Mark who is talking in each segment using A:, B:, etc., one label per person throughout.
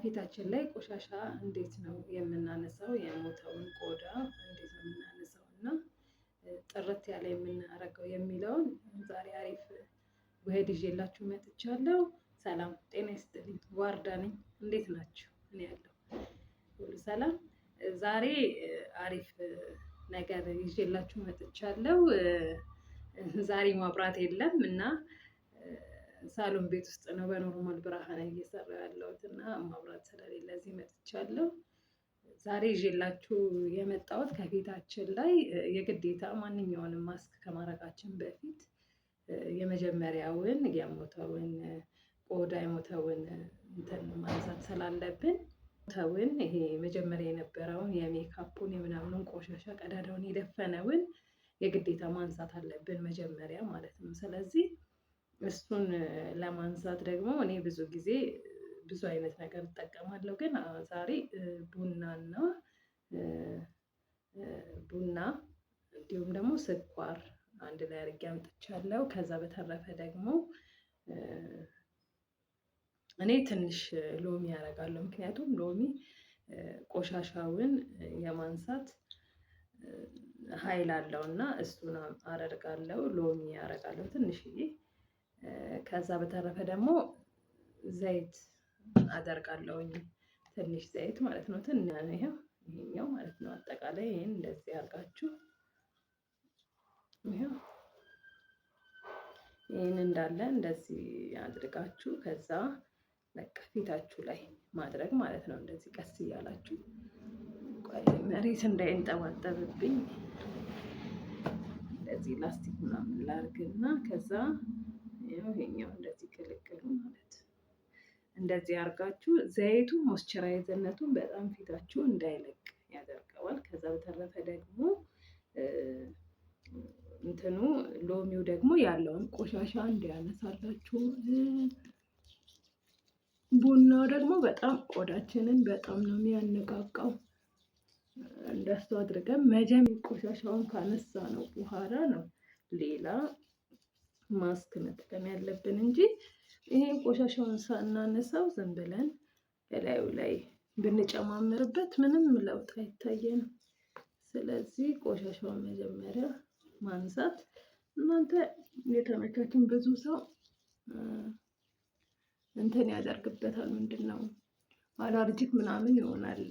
A: ከፊታችን ላይ ቆሻሻ እንዴት ነው የምናነሳው? የሞተውን ቆዳ እንዴት ነው የምናነሳው እና ጥርት ያለ የምናደርገው የሚለውን ዛሬ አሪፍ ውህድ ይዤላችሁ መጥቻለሁ። ሰላም ጤና ይስጥልኝ። ዋርዳ ነኝ። እንዴት ናችሁ? እኔ ያለሁ ሁሉ ሰላም። ዛሬ አሪፍ ነገር ይዤላችሁ መጥቻለሁ። ዛሬ ማብራት የለም እና ሳሎን ቤት ውስጥ ነው በኖርማል ብርሃን እየሰራሁ ያለሁት እና ማብራት ስለሌለ እዚህ መጥቻለሁ። ዛሬ ይዤላችሁ የመጣሁት ከፊታችን ላይ የግዴታ ማንኛውንም ማስክ ከማድረጋችን በፊት የመጀመሪያውን የሞተውን ቆዳ የሞተውን እንትን ማንሳት ስላለብን ሞተውን ይሄ መጀመሪያ የነበረውን የሜካፑን የምናምኑን ቆሻሻ ቀዳዳውን የደፈነውን የግዴታ ማንሳት አለብን መጀመሪያ ማለት ነው። ስለዚህ እሱን ለማንሳት ደግሞ እኔ ብዙ ጊዜ ብዙ አይነት ነገር እጠቀማለሁ። ግን ዛሬ ቡና እንዲሁም ደግሞ ስኳር አንድ ላይ አድርጌ አምጥቻለሁ። ከዛ በተረፈ ደግሞ እኔ ትንሽ ሎሚ ያደርጋለሁ። ምክንያቱም ሎሚ ቆሻሻውን የማንሳት ኃይል አለው እና እሱን አደርጋለሁ። ሎሚ ያደርጋለሁ ትንሽዬ። ከዛ በተረፈ ደግሞ ዘይት አደርጋለሁኝ። ትንሽ ዘይት ማለት ነው። ይሄኛው ማለት ነው። አጠቃላይ ይሄን እንደዚህ አድርጋችሁ ይሄን እንዳለ እንደዚህ አድርጋችሁ ከዛ በቃ ፊታችሁ ላይ ማድረግ ማለት ነው። እንደዚህ ቀስ እያላችሁ መሬት እንዳይንጠባጠብብኝ እንደዚህ ላስቲክ ምናምን ላድርግና ከዛ ይሄኛው እንደዚህ ቅልቅሉ ማለት እንደዚህ አድርጋችሁ ዘይቱ ሞይስቸራይዝነቱን በጣም ፊታችሁ እንዳይለቅ ያደርገዋል። ከዛ በተረፈ ደግሞ እንትኑ ሎሚው ደግሞ ያለውን ቆሻሻ እንዲያነሳላችሁ፣ ቡናው ደግሞ በጣም ቆዳችንን በጣም ነው የሚያነቃቃው። እንደሱ አድርገን መጀመሪያ ቆሻሻውን ካነሳ ነው በኋላ ነው ሌላ ማስክ መጠቀም ያለብን እንጂ ይሄን ቆሻሻውን ሳናነሳው ዝም ብለን በላዩ ላይ ብንጨማምርበት ምንም ለውጥ አይታየንም። ስለዚህ ቆሻሻውን መጀመሪያ ማንሳት እናንተ የተመቻችሁን ብዙ ሰው እንትን ያደርግበታል። ምንድነው አላርጂክ ምናምን ይሆናል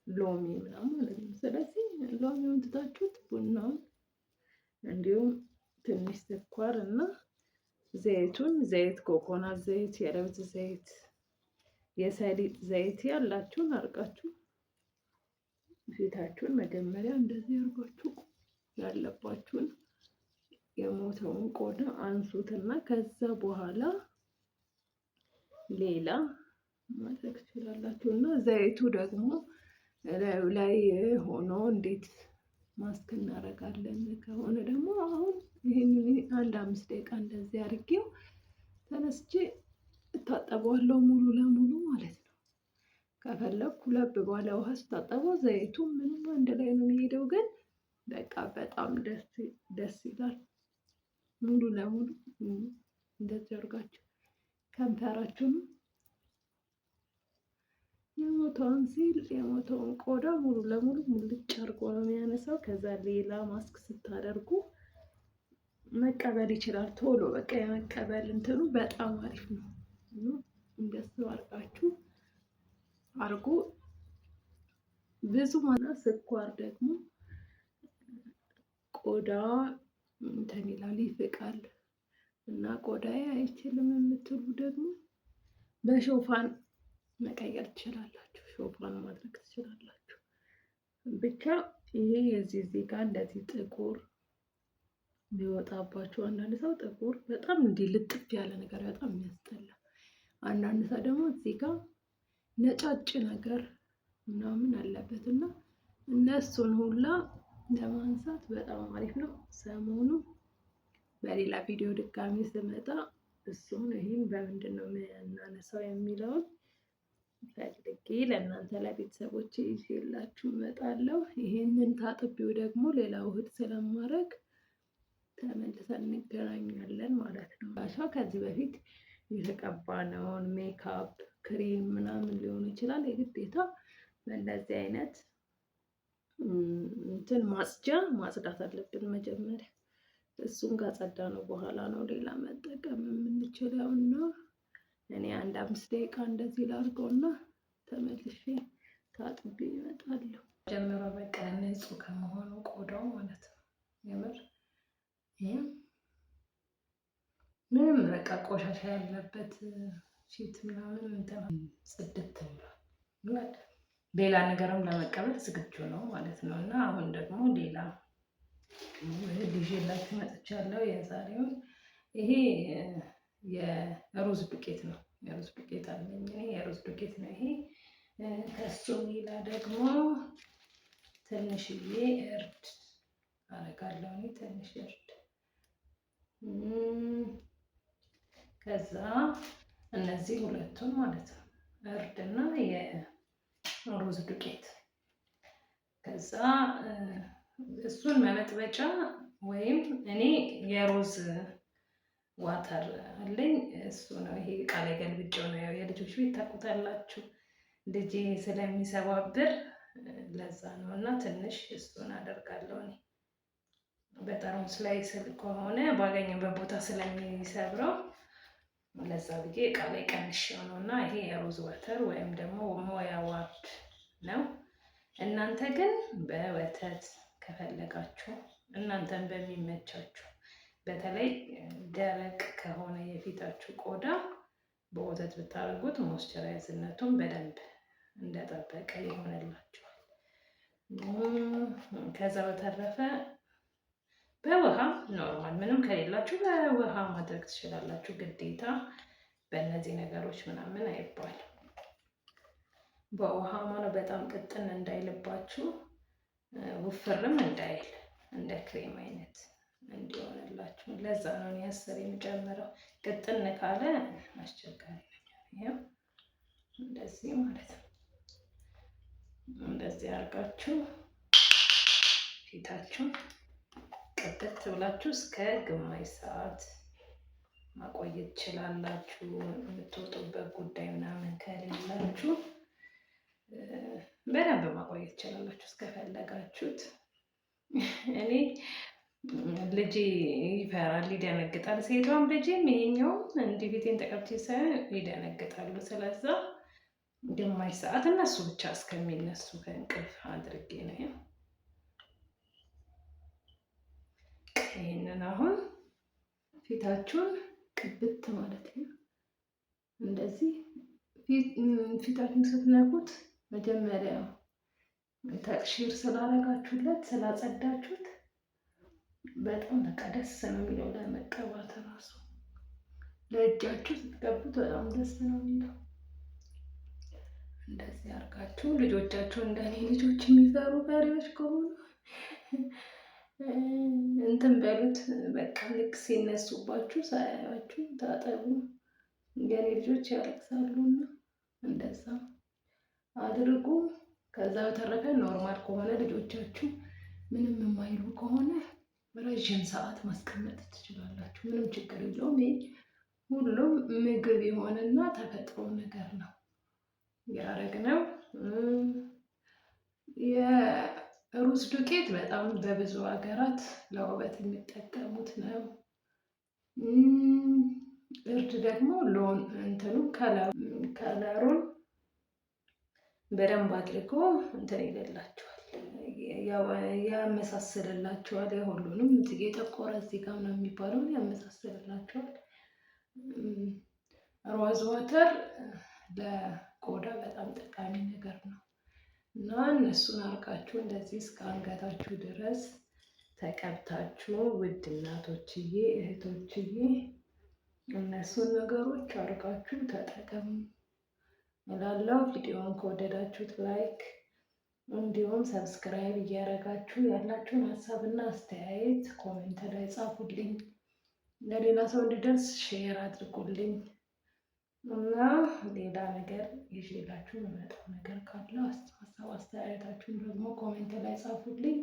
A: ሎሚ ምናምን ማለት ነው። ስለዚህ ሎሚውን ትታችሁት ቡናውን እንዲሁም ትንሽ ስኳር እና ዘይት ኮኮናት ዘይት፣ የለውዝ ዘይት፣ የሰሊጥ ዘይት ያላችሁን አርጋችሁ ፊታችሁን መጀመሪያ እንደዚህ አርጋችሁ ያለባችሁን የሞተውን ቆዳ አንሱትና ከዛ በኋላ ሌላ ማድረግ ትችላላችሁ። እና ዘይቱ ደግሞ ላይ ሆኖ እንዴት ማስክ እናደርጋለን ከሆነ ደግሞ አሁን ይሄን 5 ደቂቃ እንደዚህ አድርጌው ተነስቼ እታጠበዋለሁ ሙሉ ለሙሉ ማለት ነው። ከፈለኩ ለብ ባለ ውሃ ስታጠበው ዘይቱ ምንም አንድ ላይ ነው የሚሄደው። ግን በቃ በጣም ደስ ይላል። ሙሉ ለሙሉ እንደዚህ አድርጋችሁ ከንፈራችሁን የሞተውን ቆዳ ሙሉ ለሙሉ ሙልጭ አድርጎ ነው የሚያነሳው። ከዛ ሌላ ማስክ ስታደርጉ መቀበል ይችላል ቶሎ። በቃ የመቀበል እንትኑ በጣም አሪፍ ነው። እንደሱ አድርጋችሁ አድርጉ። ብዙ ስኳር ደግሞ ቆዳ እንትን ይላል ይፍቃል እና ቆዳዬ አይችልም የምትሉ ደግሞ በሾፋን መቀየር ትችላላችሁ። ሾፋን ማድረግ ትችላላችሁ። ብቻ ይሄ እዚህ ጋር እንደዚህ ጥቁር ቢወጣባችሁ፣ አንዳንድ ሰው ጥቁር በጣም እንዲህ ልጥፍ ያለ ነገር በጣም የሚያስጠላ፣ አንዳንድ ሰው ደግሞ እዚህ ጋር ነጫጭ ነገር ምናምን አለበት እና እነሱን ሁላ ለማንሳት በጣም አሪፍ ነው። ሰሞኑ በሌላ ቪዲዮ ድጋሚ ስመጣ እሱን ይሄን በምንድን ነው የምናነሳው የሚለውን ፈልጌ ለእናንተ ለቤተሰቦቼ ይዤላችሁ እመጣለሁ። ይሄንን ታጥቢው ደግሞ ሌላ ውህድ ስለማድረግ ተመልሰን እንገናኛለን ማለት ነው። ከዚህ በፊት የተቀባነውን ሜካፕ ክሬም ምናምን ሊሆን ይችላል ይችላል። የግዴታ በእንደዚህ አይነት እንትን ማጽዳት አለብን መጀመሪያ። እሱን ካጸዳ ነው በኋላ ነው ሌላ መጠቀም የምንችለው። እና እኔ አንድ 5 ደቂቃ እንደዚህ ላድርገውና ተመልሼ ታጥቤ እመጣለሁ። ጀምሮ በቃ ንጹህ ከመሆኑ ቆዳው ማለት ነው። የምር ምንም በቃ ቆሻሻ ያለበት ፊት ምናምን እንትን ጽድት ብሏል። ሌላ ነገርም ለመቀበል ዝግጁ ነው ማለት ነው። እና አሁን ደግሞ ሌላ ይዤላችሁ መጥቻለሁ። የዛሬውን ይሄ የሩዝ ዱቄት ነው። የሩዝ ዱቄት አለኝ እኔ የሩዝ ዱቄት ነው ይሄ። ከሱ ሌላ ደግሞ ትንሽዬ እርድ አደርጋለሁ እኔ ትንሽ እርድ። ከዛ እነዚህ ሁለቱን ማለት ነው እርድ እና የሩዝ ዱቄት። ከዛ እሱን መመጥበጫ ወይም እኔ የሮዝ ዋተር አለኝ እሱ ነው። ይሄ እቃ ላይ ገልብጬው ነው። ያው የልጆች ቤት ታውቁታላችሁ፣ ልጄ ስለሚሰባብር ለዛ ነው። እና ትንሽ እሱን አደርጋለሁ እኔ በጠርሙስ ላይ ስል ከሆነ ባገኘበት ቦታ ስለሚሰብረው ለዛ ብዬ እቃ ላይ ቀንሼው ነው። እና ይሄ የሮዝ ዋተር ወይም ደግሞ ሞያ ዋርድ ነው። እናንተ ግን በወተት ከፈለጋችሁ እናንተን በሚመቻችሁ፣ በተለይ ደረቅ ከሆነ የፊታችሁ ቆዳ በወተት ብታደርጉት ሞይስቸራይዝነቱን በደንብ እንደጠበቀ ይሆንላችኋል። ከዛ በተረፈ በውሃ ኖርማል ምንም ከሌላችሁ በውሃ ማድረግ ትችላላችሁ። ግዴታ በእነዚህ ነገሮች ምናምን አይባልም። በውሃ ማለት በጣም ቅጥን እንዳይልባችሁ፣ ውፍርም እንዳይል እንደ ክሬም አይነት እንዲሆንላችሁ። ለዛ ነው እኔ 10 የምጨምረው። ቅጥን ካለ አስቸጋሪ ነገር። ይሄው እንደዚህ ማለት ነው። እንደዚህ አድርጋችሁ ፊታችሁን ቅጥት ብላችሁ እስከ ግማሽ ሰዓት ማቆየት ትችላላችሁ። የምትወጡበት ጉዳይ ምናምን ከሌላችሁ በደንብ ማቆየት ትችላላችሁ እስከፈለጋችሁት። እኔ ልጄ ይፈራል፣ ይደነግጣል። ሴቷም ልጄም ይሄኛውም እንዲህ ፊቴን ተቀብቼ ሳይሆን ይደነግጣሉ። ስለዛ ግማሽ ሰዓት እነሱ ብቻ እስከሚነሱ ከእንቅልፍ አድርጌ ነው። ይሄንን አሁን ፊታችሁን ቅብት ማለት ነው። እንደዚህ ፊታችሁን ስትነኩት መጀመሪያ ተቅሺር ስላደረጋችሁለት ስላጸዳችሁት በጣም በቃ ደስ ነው የሚለው። ለመቀባት ራሱ ለእጃችሁ ስትቀቡት በጣም ደስ ነው የሚለው። እንደዚህ አድርጋችሁ ልጆቻችሁ እንደኔ ልጆች የሚፈሩ ፈሪዎች ከሆኑ እንትን በሉት በቃ ልክ ሲነሱባችሁ ሳያያችሁ ታጠቡ። የኔ ልጆች ያለቅሳሉና እንደዛ አድርጉ። ከዛ በተረፈ ኖርማል ከሆነ ልጆቻችሁ ምንም የማይሉ ከሆነ ረዥም ሰዓት ማስቀመጥ ትችላላችሁ። ምንም ችግር የለውም። ሁሉም ምግብ የሆነና ተፈጥሮ ነገር ነው ያደረግነው። የሩዝ ዱቄት በጣም በብዙ ሀገራት ለውበት የሚጠቀሙት ነው። እርድ ደግሞ እንትኑ ከለሩን በደንብ አድርጎ እንትን ይልላችኋል፣ ያመሳስልላችኋል። የሁሉንም የጠቆረ እዚህ ጋር ነው የሚባለው ያመሳስልላችኋል። ሮዝ ዋተር ለቆዳ በጣም ጠቃሚ ነገር ነው እና እነሱን አርጋችሁ እንደዚህ እስከ አንገታችሁ ድረስ ተቀብታችሁ ውድ እናቶችዬ እህቶችዬ እነሱን ነገሮች አርጋችሁ ተጠቀሙ እላለሁ። ቪዲዮውን ከወደዳችሁት ላይክ እንዲሁም ሰብስክራይብ እያደረጋችሁ ያላችሁን ሀሳብና አስተያየት ኮሜንት ላይ ጻፉልኝ። ለሌላ ሰው እንዲደርስ ሼር አድርጉልኝ እና ሌላ ነገር ይዤላችሁ የምመጣው ነገር ካለ ሀሳብ አስተያየታችሁን ደግሞ ኮሜንት ላይ ጻፉልኝ።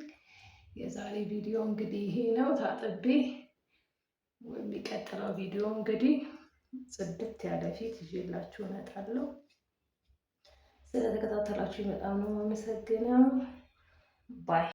A: የዛሬ ቪዲዮ እንግዲህ ይሄ ነው። ታጥቤ የሚቀጥለው ቪዲዮ እንግዲህ ጽድት ያለ ፊት ይዤላችሁ እመጣለሁ። ስለተከታተላችሁ በጣም ነው የማመሰግነው። ባይ